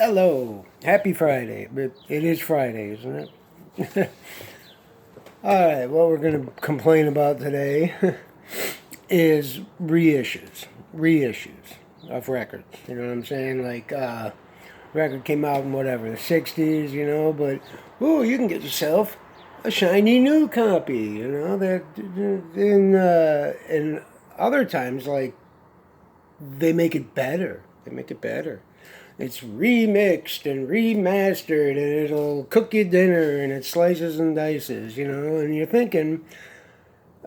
Hello. Happy Friday. But it is Friday, isn't it? Alright, what we're going to complain about today is reissues. Reissues of records. You know what I'm saying? Like, record came out in whatever, the 60s, but, ooh, you can get yourself a shiny new copy, that in other times, like, they make it better. They make it better. It's remixed and remastered, and it'll cook you dinner, and it slices and dices, And you're thinking,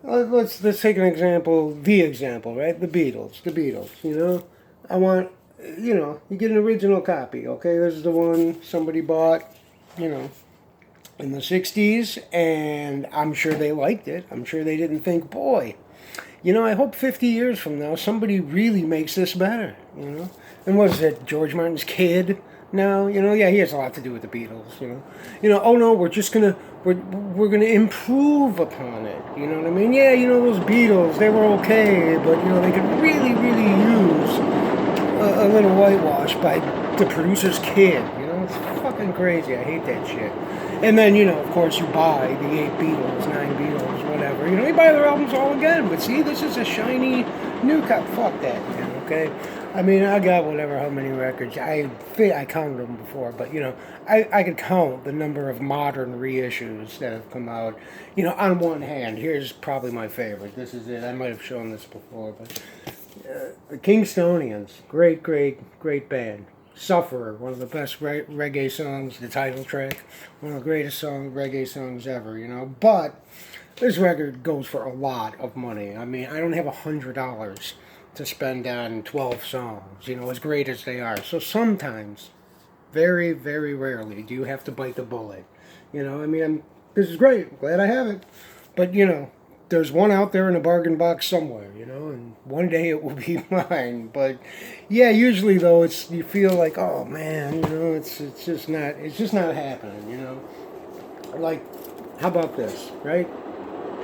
let's take an example, the example, right? The Beatles. I want, you get an original copy. Okay, this is the one somebody bought, you know, in the '60s, and I'm sure they liked it. I'm sure they didn't think, boy, I hope 50 years from now somebody really makes this better. And what is it, George Martin's kid now? Yeah, he has a lot to do with the Beatles. Oh no, we're gonna improve upon it. You know what I mean? Yeah, those Beatles, they were okay, but they could really, really use a little whitewash by the producer's kid. It's fucking crazy. I hate that shit. And then, of course, you buy the 8 Beatles, 9 Beatles, whatever. You buy their albums all again. But see, this is a shiny new cup. Fuck that, man, okay? I mean, I got whatever, how many records. I counted them before, but, I could count the number of modern reissues that have come out. On one hand, here's probably my favorite. This is it. I might have shown this before, but the Kingstonians, great, great, great band. Sufferer, one of the best reggae songs, the title track, one of the greatest reggae songs ever. But this record goes for a lot of money. I mean, I don't have $100 to spend on 12 songs, as great as they are. So sometimes, very, very rarely, do you have to bite the bullet. This is great. I'm glad I have it. But, there's one out there in a bargain box somewhere, and one day it will be mine. But yeah, usually though, you feel like, oh man, it's just not happening. Like, how about this, right?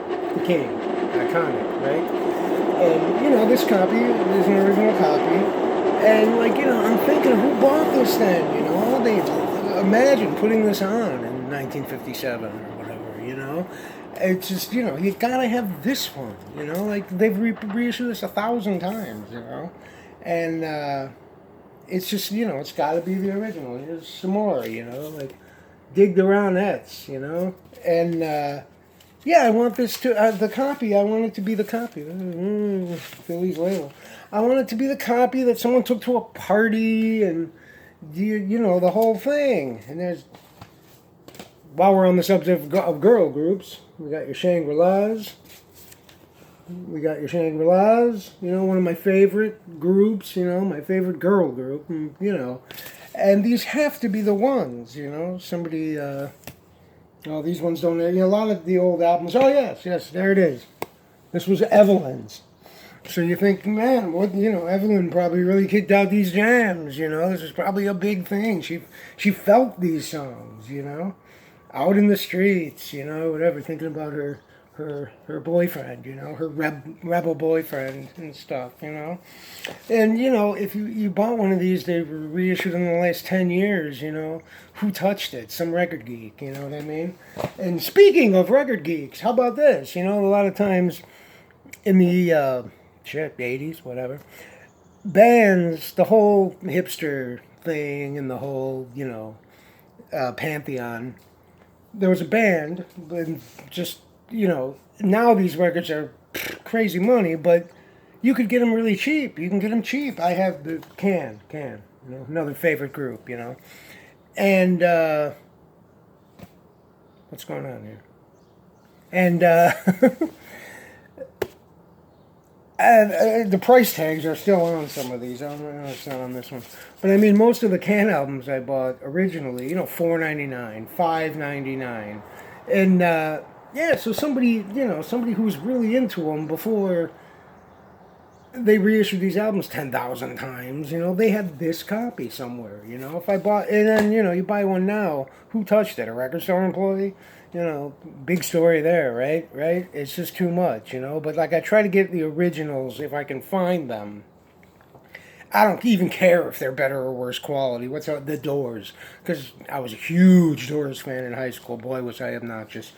The King, iconic, right? And this copy is an original copy, and I'm thinking, who bought this then? They imagine putting this on in 1957 or whatever. It's just, you gotta have this one, like they've reissued this 1,000 times. And it's just, it's gotta be the original. Here's some more, like dig the Ronettes. And yeah, I want this to, the copy, I want it to be the copy. Philly's label. I want it to be the copy that someone took to a party and, the whole thing. And while we're on the subject of girl groups, we got your Shangri-Las. One of my favorite groups, my favorite girl group, and these have to be the ones, somebody, oh, these ones don't, a lot of the old albums, oh yes, there it is. This was Evelyn's. So you think, man, Evelyn probably really kicked out these jams, this is probably a big thing. She felt these songs, out in the streets, whatever, thinking about her boyfriend, her rebel boyfriend and stuff, And, if you bought one of these, they were reissued in the last 10 years, who touched it? Some record geek, you know what I mean? And speaking of record geeks, how about this? A lot of times in the 80s, whatever, bands, the whole hipster thing and the whole, pantheon, there was a band, and just, now these records are crazy money, but you could get them really cheap. You can get them cheap. I have the Can, another favorite group, And, what's going on here? And, and the price tags are still on some of these. I don't know, it's not on this one. But I mean, most of the Can albums I bought originally, $4.99, $5.99. And, yeah, so somebody who was really into them before they reissued these albums 10,000 times, they had this copy somewhere, if I bought, and then, you buy one now, who touched it? A record store employee? Big story there, right? It's just too much, but like I try to get the originals if I can find them. I don't even care if they're better or worse quality. What's the Doors? Because I was a huge Doors fan in high school. Boy, was I obnoxious.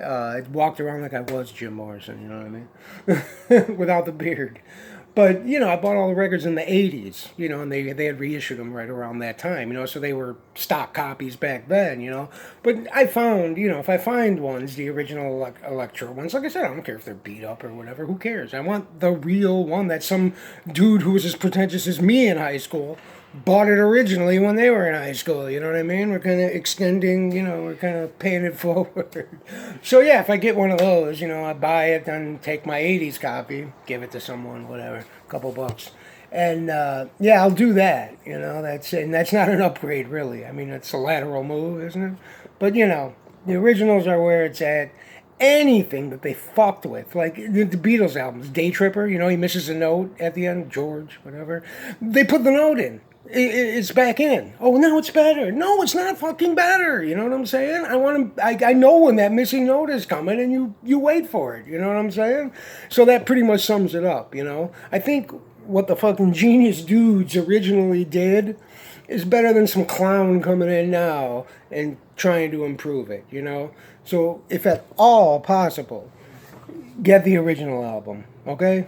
I walked around like I was Jim Morrison, you know what I mean? Without the beard. But, I bought all the records in the 80s, and they had reissued them right around that time, so they were stock copies back then. But I found, if I find ones, the original Electro ones, like I said, I don't care if they're beat up or whatever, who cares? I want the real one that some dude who was as pretentious as me in high school bought it originally when they were in high school. You know what I mean? We're kind of extending, we're kind of paying it forward. So yeah, if I get one of those, I buy it, then take my 80s copy, give it to someone, whatever, a couple bucks. And yeah, I'll do that. That's not an upgrade really. I mean, it's a lateral move, isn't it? But the originals are where it's at. Anything that they fucked with, like the Beatles albums, Day Tripper, he misses a note at the end, George, whatever. They put the note in. It's back in. Oh, now it's better. No, it's not fucking better. You know what I'm saying? I know when that missing note is coming, and you wait for it. You know what I'm saying? So that pretty much sums it up. I think what the fucking genius dudes originally did is better than some clown coming in now and trying to improve it. So if at all possible, get the original album. Okay.